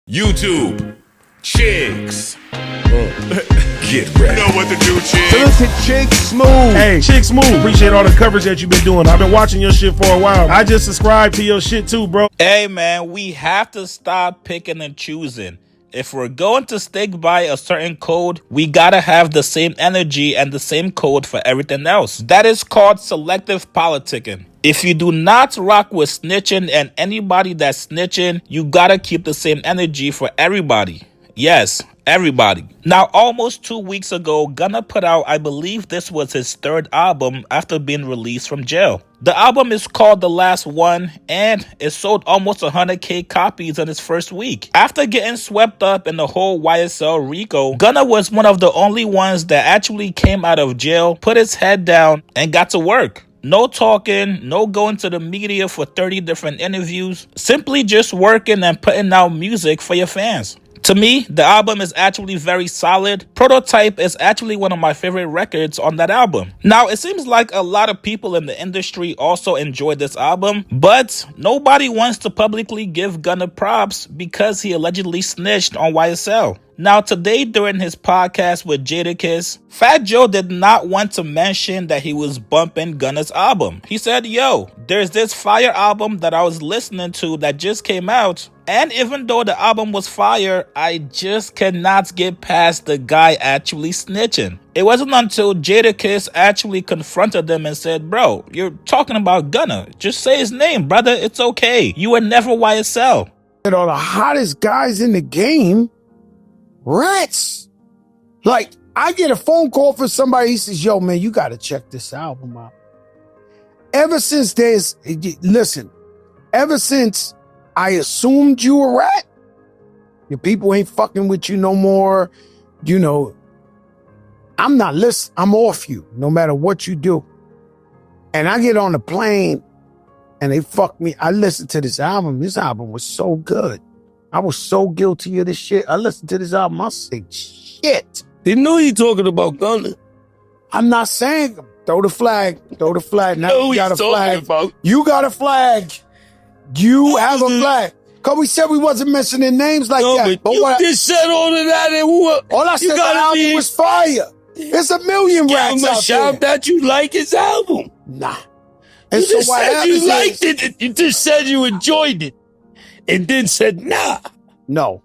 YouTube, chicks. Get ready. You know what to do, chicks. Listen, Chick Smooth. Hey, Chick Smooth. Appreciate all the coverage that you've been doing. I've been watching your shit for a while. I just subscribed to your shit too, bro. Hey, man, we have to stop picking and choosing. If we're going to stick by a certain code, we gotta have the same energy and the same code for everything else. That is called selective politicking. If you do not rock with snitching and anybody that's snitching, you gotta keep the same energy for everybody. Yes, everybody. Now, almost 2 weeks ago, Gunna put out, I believe this was his third album after being released from jail. The album is called The Last One, and it sold almost 100K copies in its first week. After getting swept up in the whole YSL RICO, Gunna was one of the only ones that actually came out of jail, put his head down, and got to work. No talking, no going to the media for 30 different interviews, simply just working and putting out music for your fans. To me, the album is actually very solid. Prototype is actually one of my favorite records on that album. Now, it seems like a lot of people in the industry also enjoyed this album, but nobody wants to publicly give Gunna props because he allegedly snitched on YSL. Now, today during his podcast with Jadakiss, Fat Joe did not want to mention that he was bumping Gunna's album. He said, yo, there's this fire album that I was listening to that just came out, and even though the album was fire, I just cannot get past the guy actually snitching. It wasn't until Jadakiss actually confronted them and said, bro, you're talking about Gunna. Just say his name, brother. It's okay. You were never YSL. And all the hottest guys in the game, rats. Like, I get a phone call from somebody, he says, yo, man, you got to check this album out. Ever since I assumed you a rat, your people ain't fucking with you no more, you know, I'm not listening. I'm off you, no matter what you do. And I get on the plane and they fuck me. I listened to this album. This album was so good. I was so guilty of this shit. I listened to this album. I said, shit. Didn't know you talking about Gunna. I'm not saying, throw the flag. Throw the flag. Now you got a flag. About. You got a flag. You have a flag. Because we said we wasn't mentioning names like that. But you just said all of that and what? All I said the album was fire. There's a million rats out shout there. that you like his album. Nah. And You so just what said happens you liked it. You just said you enjoyed it. And then said, nah. No.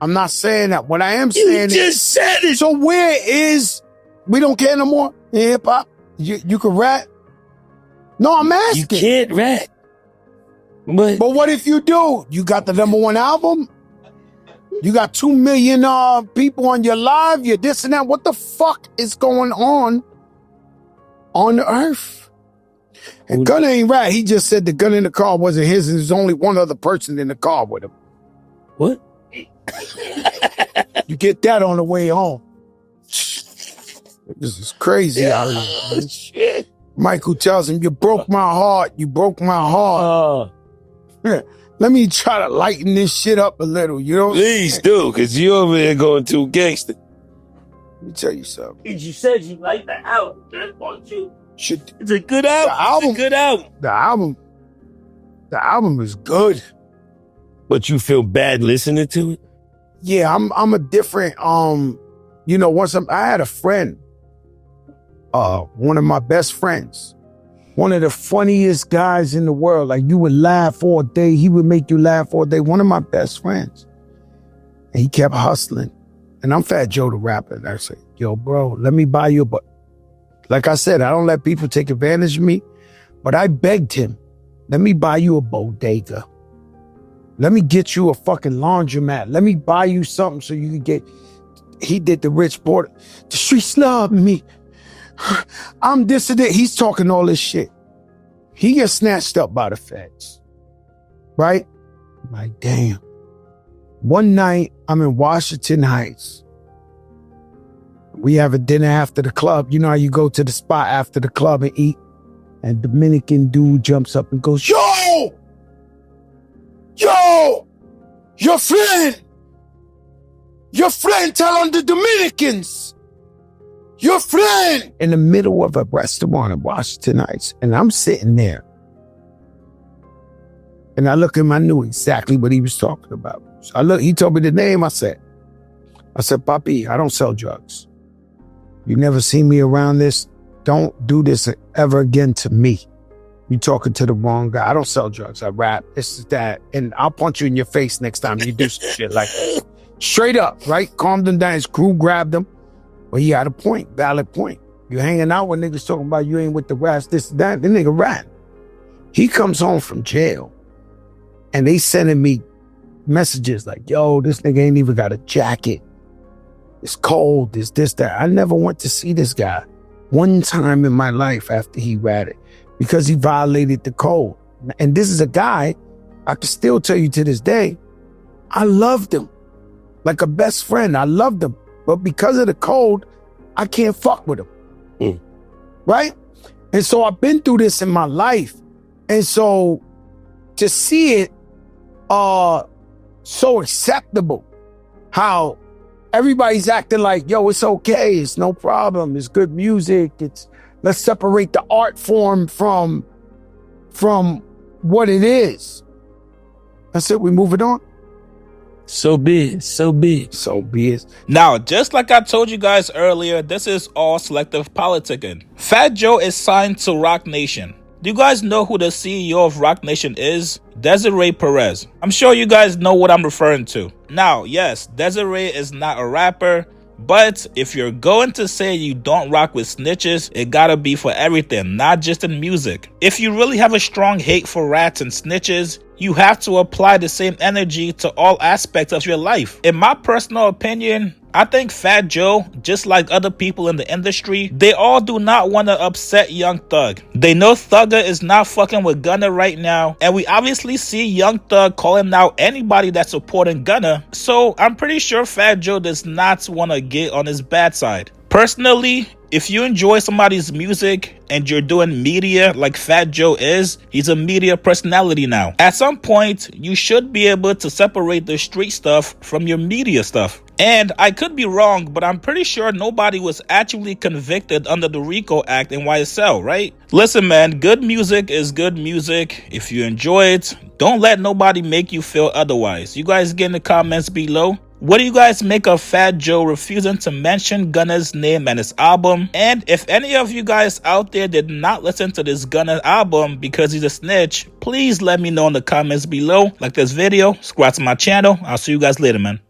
I'm not saying that. What I am saying You just said it. So where is, we don't care no more in hip hop? You can rap? No, I'm asking. You can't rap. But what if you do? You got the #1 album? You got 2 million people on your live? You're this and that. What the fuck is going on the earth? And Gunna ain't right. He just said the gun in the car wasn't his and there's only one other person in the car with him. What? You get that on the way home. This is crazy out here. Shit. Michael tells him, you broke my heart. You broke my heart. Let me try to lighten this shit up a little, you know? Please do, because you over there going too gangster. Let me tell you something. You said you liked the album. That's what you. Should, It's a good album. It's a good album. The album is good. But you feel bad listening to it? Yeah, I'm a different, you know, I had a friend, one of my best friends, one of the funniest guys in the world. Like, you would laugh all day. He would make you laugh all day. One of my best friends. And he kept hustling. And I'm Fat Joe the rapper. And I said, yo, bro, let me buy you a boat. Like I said, I don't let people take advantage of me. But I begged him, let me buy you a bodega. Let me get you a fucking laundromat. Let me buy you something so you can get... He did the rich border. The streets love me. I'm this and that. He's talking all this shit. He gets snatched up by the feds. Right? I'm like, damn. One night, I'm in Washington Heights. We have a dinner after the club. You know how you go to the spot after the club and eat? And Dominican dude jumps up and goes, yo! Yo! Your friend telling the Dominicans. Your friend! In the middle of a restaurant in Washington Heights. And I'm sitting there. And I look at him, I knew exactly what he was talking about. So he told me the name. I said, Papi, I don't sell drugs. You never see me around this. Don't do this ever again to me. You talking to the wrong guy. I don't sell drugs. I rap. This is that. And I'll punch you in your face next time you do some shit like that. Straight up, right? Calmed him down. His crew grabbed him. But he had a point, valid point. You hanging out with niggas talking about you ain't with the rats, this, that. The nigga rat. He comes home from jail. And they sending me messages like, yo, this nigga ain't even got a jacket. It's cold, this, that. I never went to see this guy one time in my life after he ratted because he violated the code. And this is a guy, I can still tell you to this day, I loved him. Like a best friend, I loved him. But because of the code, I can't fuck with him. Right? And so I've been through this in my life. And so to see it so acceptable, how everybody's acting like, yo, it's okay, it's no problem, it's good music, let's separate the art form from what it is. That's it, we move it on. So be it, so be it. So be it. Now, just like I told you guys earlier, this is all selective politicking. Fat Joe is signed to Roc Nation. Do you guys know who the CEO of Roc Nation is? Desiree Perez. I'm sure you guys know what I'm referring to. Now, yes, Desiree is not a rapper, but if you're going to say you don't rock with snitches, it gotta be for everything, not just in music. If you really have a strong hate for rats and snitches, you have to apply the same energy to all aspects of your life. In my personal opinion, I think Fat Joe, just like other people in the industry, they all do not want to upset Young Thug. They know Thugger is not fucking with Gunna right now, and we obviously see Young Thug calling out anybody that's supporting Gunna, so I'm pretty sure Fat Joe does not want to get on his bad side. Personally, if you enjoy somebody's music and you're doing media like Fat Joe is, he's a media personality now. At some point, you should be able to separate the street stuff from your media stuff. And I could be wrong, but I'm pretty sure nobody was actually convicted under the RICO Act in YSL, right? Listen, man, good music is good music. If you enjoy it, don't let nobody make you feel otherwise. You guys get in the comments below. What do you guys make of Fat Joe refusing to mention Gunna's name and his album? And if any of you guys out there did not listen to this Gunna album because he's a snitch, please let me know in the comments below. Like this video, subscribe to my channel. I'll see you guys later, man.